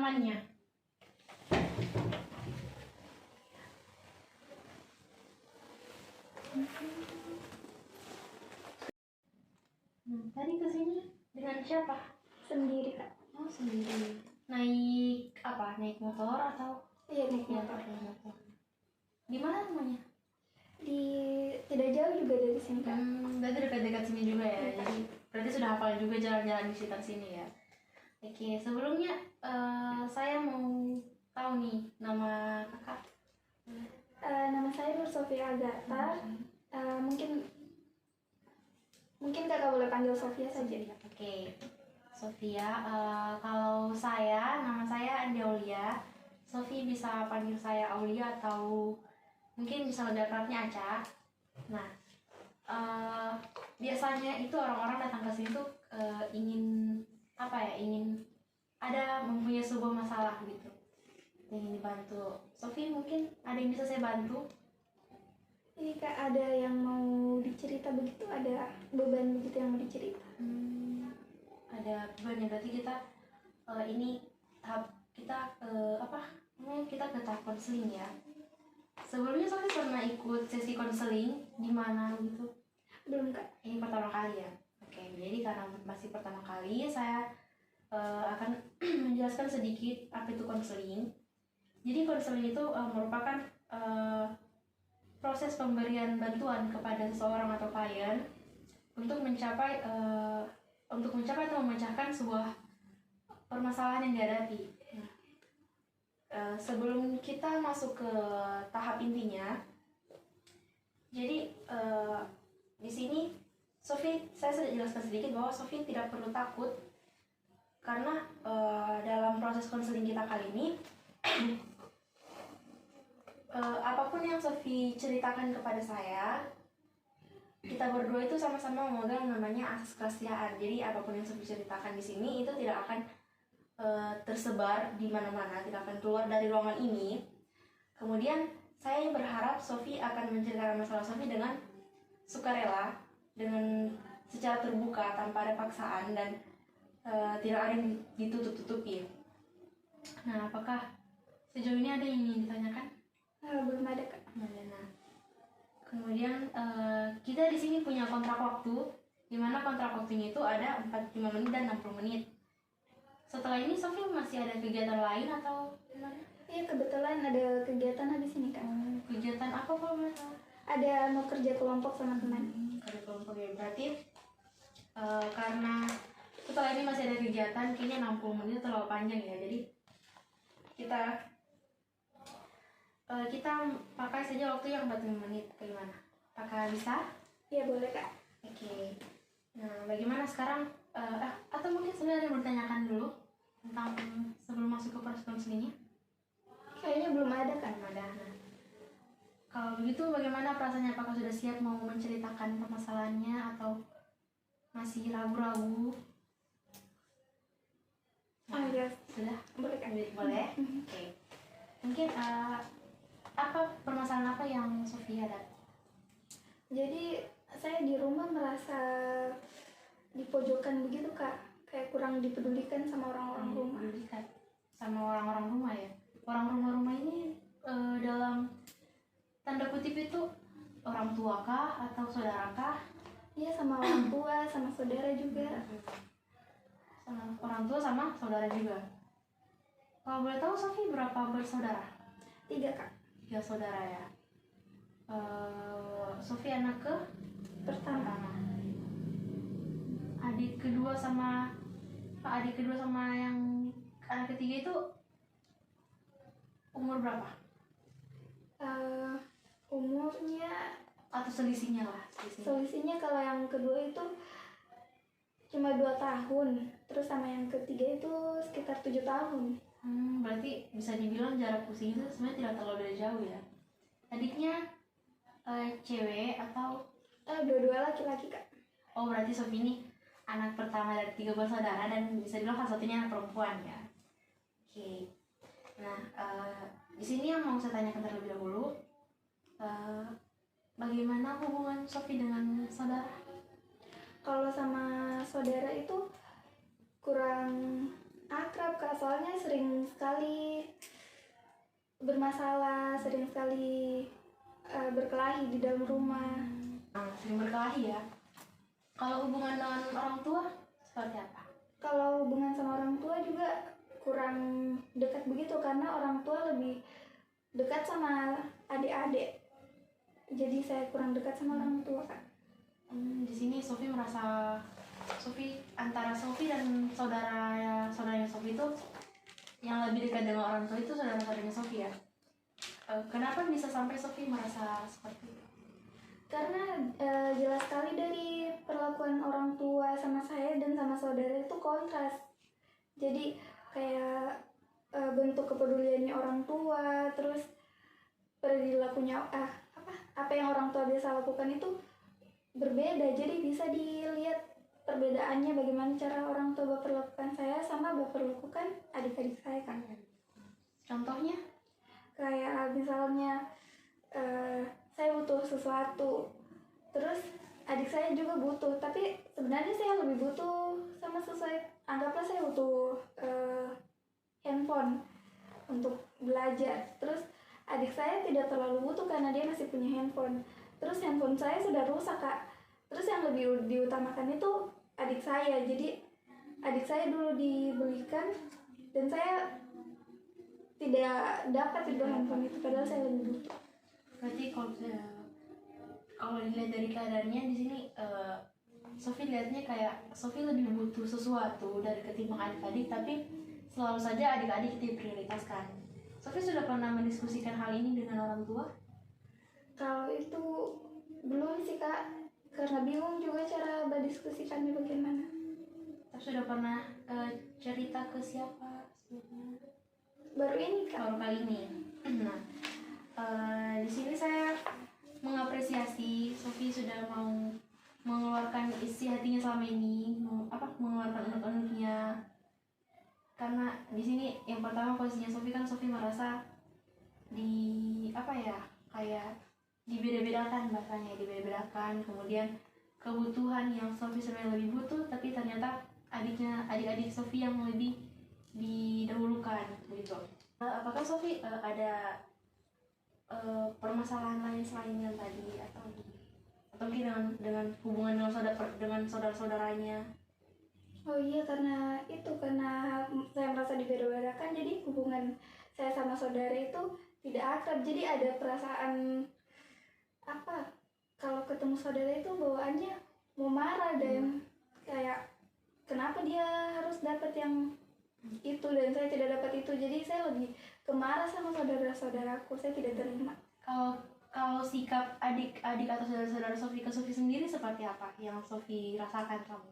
temannya. Tadi kesini dengan siapa? Sendiri Kak. Oh, sendiri. Naik apa? Naik motor atau? Iya, naik Ya, motor. naik motor. Di mana rumahnya? Di tidak jauh juga dari sini Kak. Berarti dekat-dekat sini juga ya. Jadi berarti sudah hafal juga jalan-jalan di sekitar sini ya. Oke, sebelumnya saya mau tahu nih nama kakak. Nama saya Nur Sofia Agatha. Mungkin Kakak boleh panggil Sofia saja. Oke, Sofia. Kalau nama saya Andi Aulia. Sofi bisa panggil saya Aulia atau mungkin bisa lebih akrabnya Aca. Nah, biasanya itu orang-orang datang ke sini tuh ingin apa ya? Ingin mempunyai sebuah masalah gitu, ingin dibantu. Sofi, mungkin ada yang bisa saya bantu? Ini Kak, ada yang mau dicerita begitu, ada beban begitu yang mau dicerita. Ada beban ya, berarti kita kita ke tahap konseling ya. Sebelumnya Sofi pernah ikut sesi konseling di mana gitu? Belum Kak. Ini pertama kali ya. Oke, jadi karena masih pertama kali, saya akan menjelaskan sedikit apa itu konseling. Jadi konseling itu merupakan proses pemberian bantuan kepada seseorang atau klien untuk mencapai atau memecahkan sebuah permasalahan yang dihadapi. Sebelum kita masuk ke tahap intinya, jadi di sini saya sudah jelaskan sedikit bahwa Sofi tidak perlu takut karena dalam proses konseling kita kali ini apapun yang Sofi ceritakan kepada saya, kita berdua itu sama-sama memegang namanya asas kerahasiaan. Jadi apapun yang Sofi ceritakan di sini itu tidak akan tersebar di mana-mana, tidak akan keluar dari ruangan ini. Kemudian saya berharap Sofi akan menceritakan masalah Sofi dengan sukarela, dengan secara terbuka tanpa ada paksaan dan tidak ada yang ditutup-tutupi. Nah, apakah sejauh ini ada yang ingin ditanyakan? Belum ada Kak. Nah, kemudian kita di sini punya kontrak waktu, di mana kontrak waktunya itu ada 45 menit dan 60 menit. Setelah ini Sofi masih ada kegiatan lain atau gimana? Iya, kebetulan ada kegiatan habis ini Kak. Kegiatan apa kalau boleh tahu? Ada mau kerja kelompok sama teman. Kerja kelompok ya, berarti karena setelah ini masih ada kegiatan, kayaknya 60 menit terlalu panjang ya. Jadi kita pakai saja waktu yang 45 menit. Bagaimana? Apakah bisa? Iya, boleh Kak. Oke. Nah, bagaimana sekarang? Atau mungkin sebenarnya bertanyakan dulu tentang sebelum masuk ke proses konselingnya? Kayaknya belum ada Kak. Belum ada. Nah, kalau begitu bagaimana perasaannya? Apakah sudah siap mau menceritakan permasalahannya atau masih ragu-ragu? Iya. Sudah? Boleh Kak. Boleh? Oke. Mungkin apa permasalahan apa yang Sofi ada? Jadi saya di rumah merasa dipojokkan begitu Kak, kayak kurang dipedulikan sama orang-orang rumah. Dipedulikan sama orang-orang rumah ya. Orang rumah ini dalam tanda kutip itu orang tua kah atau saudara kah? Iya, sama orang tua, sama saudara juga. Sama orang tua sama saudara juga. Kalau boleh tahu Sofi berapa bersaudara? 3 Kak. 3 saudara ya. Sofi anak ke Pertama. Adik kedua sama yang anak ketiga itu umur berapa? Umurnya Atau selisihnya lah. selisihnya kalau yang kedua itu cuma 2 tahun, terus sama yang ketiga itu sekitar 7 tahun. Berarti bisa dibilang jarak usia itu sebenarnya tidak terlalu beda jauh ya. Adiknya cewek atau? Dua-dua laki-laki Kak. Oh, berarti Sofi ini anak pertama dari 3 bersaudara dan bisa dibilang salah satunya anak perempuan ya. Oke. Nah, di sini yang mau saya tanyakan terlebih dahulu, bagaimana hubungan Sofi dengan saudara? Kalau sama saudara itu kurang akrab Kak, soalnya sering bermasalah, sering sekali berkelahi di dalam rumah. Sering berkelahi ya. Kalau hubungan dengan orang tua seperti apa? Kalau hubungan sama orang tua juga kurang dekat begitu, karena orang tua lebih dekat sama adik-adik. Jadi saya kurang dekat sama orang tua, Kak. Di sini Sofi merasa antara Sofi dan saudaranya Sofi itu yang lebih dekat dengan orang tua itu saudara-saudaranya Sofi ya. Kenapa bisa sampai Sofi merasa seperti itu? Karena jelas sekali dari perlakuan orang tua sama saya dan sama saudara itu kontras. Jadi kayak bentuk kepeduliannya orang tua, terus perilakunya apa yang orang tua biasa lakukan itu berbeda. Jadi bisa dilihat perbedaannya bagaimana cara orang tua memperlakukan saya sama memperlakukan adik-adik saya, kan. Contohnya? Kayak misalnya saya butuh sesuatu, terus adik saya juga butuh, tapi sebenarnya saya lebih butuh sama sesuai. Anggaplah saya butuh handphone untuk belajar, terus adik saya tidak terlalu butuh karena dia masih punya handphone. Terus handphone saya sudah rusak, Kak. Terus yang lebih diutamakan itu adik saya. Jadi adik saya dulu dibelikan dan saya tidak dapat itu handphone itu, padahal saya lebih butuh. Berarti kalau dilihat dari keadaannya di sini, Sofi lihatnya kayak Sofi lebih butuh sesuatu dari ketimbang adik-adik, tapi selalu saja adik-adik diprioritaskan. Sofi sudah pernah mendiskusikan hal ini dengan orang tua? Kalau itu belum sih, Kak, karena bingung juga cara berdiskusikannya bagaimana. Tapi sudah pernah cerita ke siapa sebelumnya? Baru ini, Kak. Baru kali ini. Nah, di sini saya mengapresiasi Sofi sudah mau mengeluarkan isi hatinya selama ini, mengeluarkan unek-uneknya. Karena di sini yang pertama posisinya Sofi kan Sofi merasa kayak dibeda-bedakan, bahasanya dibeda-bedakan. Kemudian kebutuhan yang Sofi sebenarnya lebih butuh, tapi ternyata adik-adik Sofi yang lebih didahulukan begitu. Apakah Sofi ada permasalahan lain selain yang tadi, atau mungkin dengan hubungan dengan saudara-saudaranya? Oh iya, karena saya merasa dibeda-bedakan, jadi hubungan saya sama saudara itu tidak akrab. Jadi ada perasaan kalau ketemu saudara itu bawaannya mau marah dan kayak kenapa dia harus dapat yang itu dan saya tidak dapat itu. Jadi saya lebih kemarah sama saudara-saudaraku, saya tidak terima. Kalau sikap adik-adik atau saudara-saudara Sofi ke Sofi sendiri seperti apa yang Sofi rasakan kamu?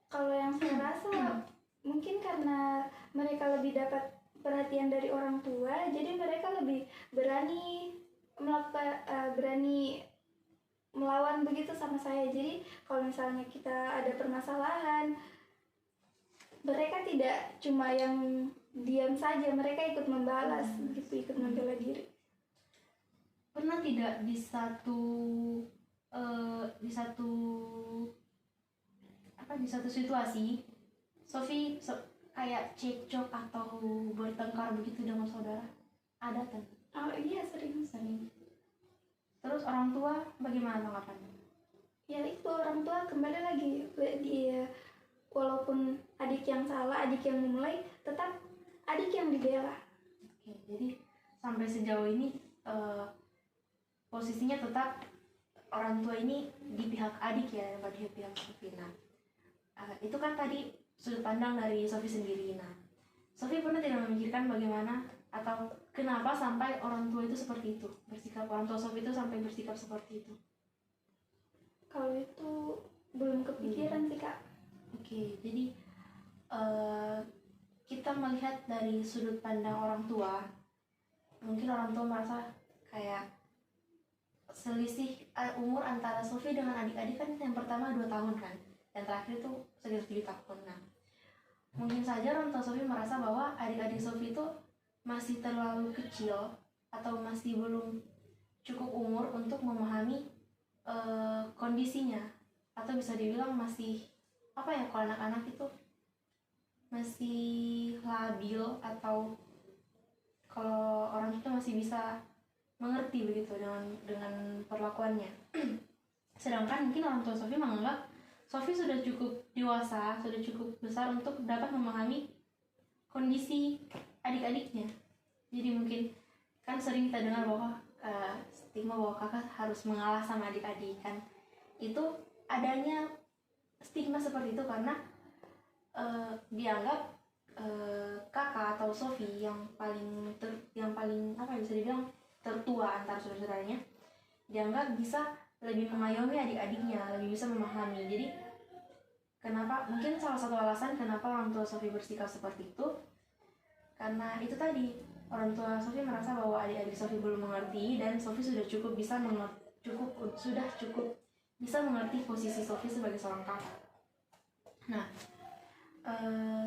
Kalau yang saya rasa mungkin karena mereka lebih dapat perhatian dari orang tua, jadi mereka lebih berani melawan begitu sama saya. Jadi kalau misalnya kita ada permasalahan, mereka tidak cuma yang diam saja, mereka ikut membalas, ikut membela diri. Pernah tidak di satu situasi Sofi kayak cekcok atau bertengkar begitu dengan saudara? Ada kan? Oh iya, sering. Terus orang tua bagaimana tanggapannya? Ya itu, orang tua kembali lagi dia, walaupun adik yang salah, adik yang memulai, tetap adik yang dibela. Oke, jadi sampai sejauh ini posisinya tetap orang tua ini di pihak adik ya, bukan di pihak Sofi. Nah, itu kan tadi sudut pandang dari Sofi sendiri. Nah, Sofi pernah tidak memikirkan bagaimana atau kenapa sampai orang tua itu seperti itu, orang tua Sofi itu sampai bersikap seperti itu? Kalau itu belum kepikiran sih, Kak. Oke, jadi kita melihat dari sudut pandang orang tua, mungkin orang tua merasa kayak selisih umur antara Sofi dengan adik-adik kan yang pertama 2 tahun kan, yang terakhir itu sekitar 7 tahun. Nah, mungkin saja orang tua Sofi merasa bahwa adik-adik Sofi itu masih terlalu kecil atau masih belum cukup umur untuk memahami kondisinya, atau bisa dibilang masih kalau anak-anak itu masih labil, atau kalau orang itu masih bisa mengerti begitu dengan perlakuannya. Sedangkan mungkin orang tua Sofi menganggap Sofi sudah cukup dewasa, sudah cukup besar untuk dapat memahami kondisi adik-adiknya. Jadi mungkin kan sering kita dengar bahwa stigma bahwa kakak harus mengalah sama adik-adik kan. Itu adanya stigma seperti itu karena dianggap kakak atau Sofi yang paling apa bisa dibilang tertua antara saudara-saudaranya, dianggap bisa lebih mengayomi adik-adiknya, lebih bisa memahami. Jadi kenapa, mungkin salah satu alasan kenapa orang tua Sofi bersikap seperti itu, karena itu tadi, orang tua Sofi merasa bahwa adik-adik Sofi belum mengerti dan Sofi sudah cukup bisa mengerti posisi Sofi sebagai seorang kakak. Nah,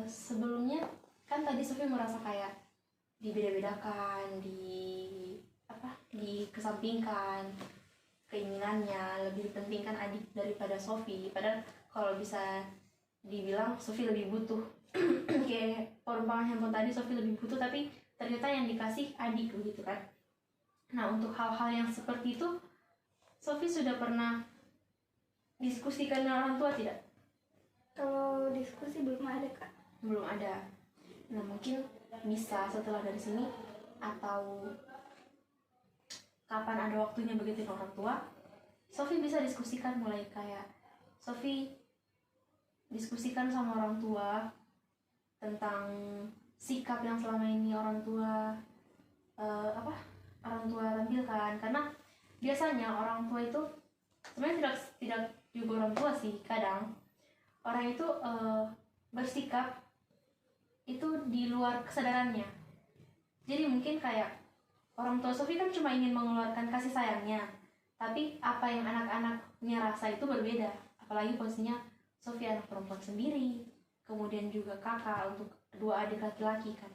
sebelumnya kan tadi Sofi merasa kayak dibeda-bedakan, dikesampingkan keinginannya, lebih dipentingkan adik daripada Sofi. Padahal kalau bisa dibilang Sofi lebih butuh kayak perumpamaan handphone tadi, Sofi lebih butuh tapi ternyata yang dikasih adik begitu kan. Nah, untuk hal-hal yang seperti itu Sofi sudah pernah diskusikan dengan orang tua tidak? Kalau diskusi belum ada Kak. Belum ada. Nah, mungkin bisa setelah dari sini atau kapan ada waktunya begitu dengan orang tua, Sofi bisa diskusikan, mulai kayak Sofi diskusikan sama orang tua tentang sikap yang selama ini orang tua tampilkan. Karena biasanya orang tua itu sebenarnya tidak juga orang tua sih, kadang orang itu bersikap itu di luar kesadarannya. Jadi mungkin kayak orang tua Sofi kan cuma ingin mengeluarkan kasih sayangnya, tapi apa yang anak-anaknya rasa itu berbeda. Apalagi posisinya Sofi anak perempuan sendiri, kemudian juga kakak untuk 2 adik laki-laki kan.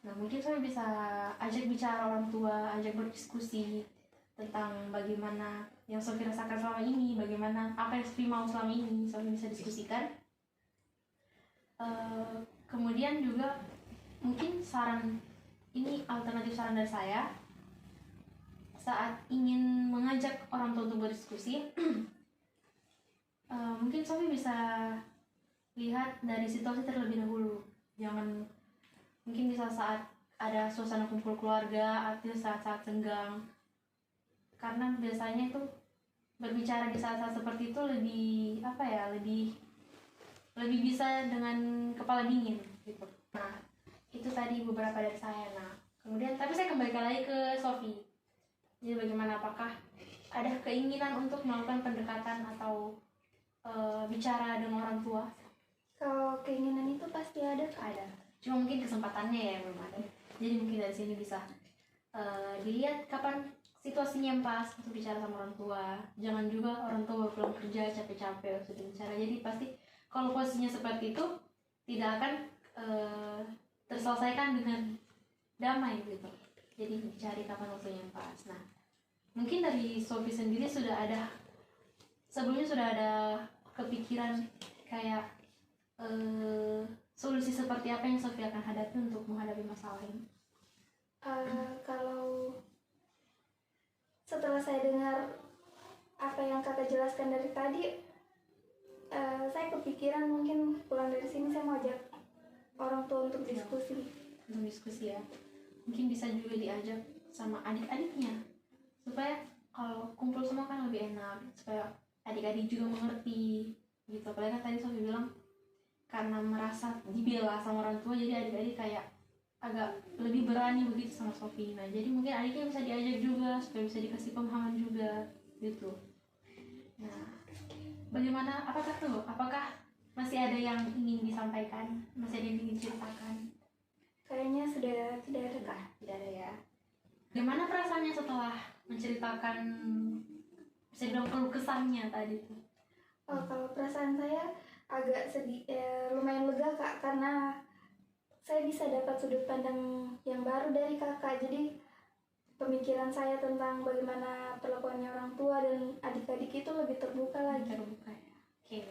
Nah, mungkin Sofi bisa ajak bicara orang tua, ajak berdiskusi tentang bagaimana yang Sofi rasakan selama ini, bagaimana apa yang Sofi mau selama ini, Sofi bisa diskusikan. Kemudian juga mungkin alternatif saran dari saya saat ingin mengajak orang tua untuk berdiskusi. Mungkin Sofi bisa lihat dari situasi terlebih dahulu. Jangan, mungkin bisa saat ada suasana kumpul keluarga atau saat-saat senggang, karena biasanya itu berbicara di saat-saat seperti itu lebih bisa dengan kepala dingin gitu. Nah, itu tadi beberapa dari saya. Nah, kemudian tapi saya kembalikan lagi ke Sofi. Jadi bagaimana, apakah ada keinginan untuk melakukan pendekatan atau bicara dengan orang tua? Kalau keinginan itu pasti ada Kak. Ada, cuma mungkin kesempatannya ya belum ada. Jadi mungkin dari sini bisa dilihat kapan situasinya yang pas untuk bicara sama orang tua. Jangan juga orang tua pulang kerja capek-capek sudah bicara. Jadi pasti kalau posisinya seperti itu tidak akan terselesaikan dengan damai gitu. Jadi dicari kapan waktunya yang pas. Nah, mungkin dari Sofi sendiri sebelumnya sudah ada kepikiran kayak solusi seperti apa yang Sofi akan hadapi untuk menghadapi masalah ini? Kalau setelah saya dengar apa yang Kakak jelaskan dari tadi, saya kepikiran mungkin pulang dari sini saya mau ajak orang tua untuk diskusi. Untuk diskusi ya, mungkin bisa juga diajak sama adik-adiknya supaya kalau kumpul semua kan lebih enak, supaya adik-adik juga mengerti gitu. Apalagi kan tadi Sofi bilang karena merasa dibela sama orang tua, jadi adik-adik kayak agak lebih berani begitu sama Sofi. Nah, jadi mungkin adiknya bisa diajak juga supaya bisa dikasih pemahaman juga gitu. Nah, bagaimana, apakah masih ada yang ingin disampaikan, masih ada yang ingin diceritakan? Kayaknya sudah tidak ada Kak. Tidak ada ya. Bagaimana perasaannya setelah menceritakan, bisa dibilang keluh kesahnya tadi tuh? Kalau perasaan saya agak sedih, lumayan lega Kak, karena saya bisa dapat sudut pandang yang baru dari Kakak. Jadi pemikiran saya tentang bagaimana perlakuannya orang tua dan adik-adik itu lebih terbuka lagi. Terbuka ya. Oke.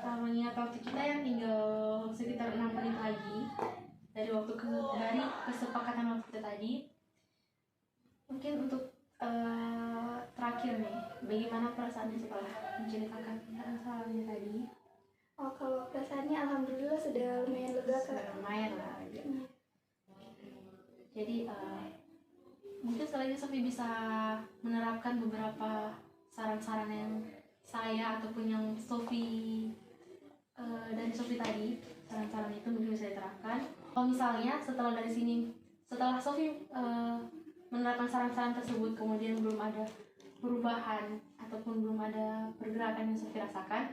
Nah, mengingat waktu kita yang tinggal sekitar 6 menit lagi dari perasaannya setelah menceritakan masalahnya tadi? Oh, kalau perasaannya alhamdulillah sudah lumayan lega kak. Sudah lumayan lah. Hmm. Jadi mungkin sekali lagi Sofi bisa menerapkan beberapa saran-saran yang saya ataupun yang Sofi dari Sofi tadi, saran-saran itu mungkin bisa diterapkan. Kalau misalnya setelah Sofi menerapkan saran-saran tersebut kemudian belum ada perubahan ataupun belum ada pergerakan yang Sofi rasakan,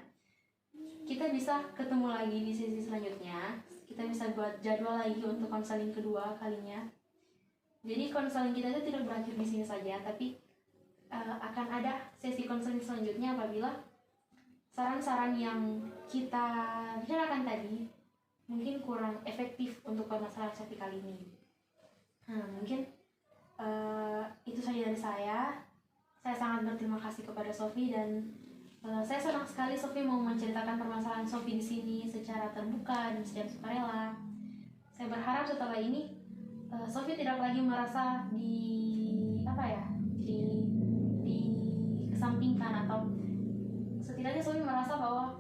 kita bisa ketemu lagi di sesi selanjutnya. Kita bisa buat jadwal lagi untuk konseling kedua kalinya. Jadi konseling kita itu tidak berakhir di sini saja, tapi akan ada sesi konseling selanjutnya apabila saran-saran yang kita bicarakan tadi mungkin kurang efektif untuk permasalahan Sofi kali ini. Mungkin itu saja dari saya. Saya sangat berterima kasih kepada Sofi dan saya senang sekali Sofi mau menceritakan permasalahan Sofi di sini secara terbuka dan secara sukarela. Saya berharap setelah ini Sofi tidak lagi merasa dikesampingkan, atau setidaknya Sofi merasa bahwa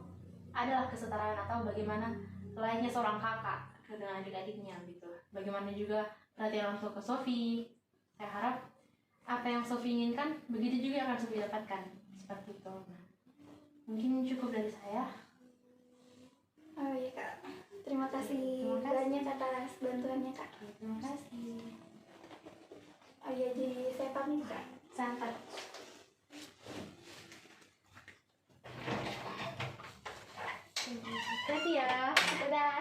adalah kesetaraan atau bagaimana layaknya seorang kakak dengan adik-adiknya gitu. Bagaimana juga perhatian orang tua ke Sofi. Saya harap apa yang Sofi inginkan begitu juga akan Sofi dapatkan seperti itu. Mungkin cukup dari saya. Oh iya kak, terima kasih banyak atas bantuannya kak. Terima kasih. Oh iya, jadi saya pamit kak. Santai. Hati ya. Dadah.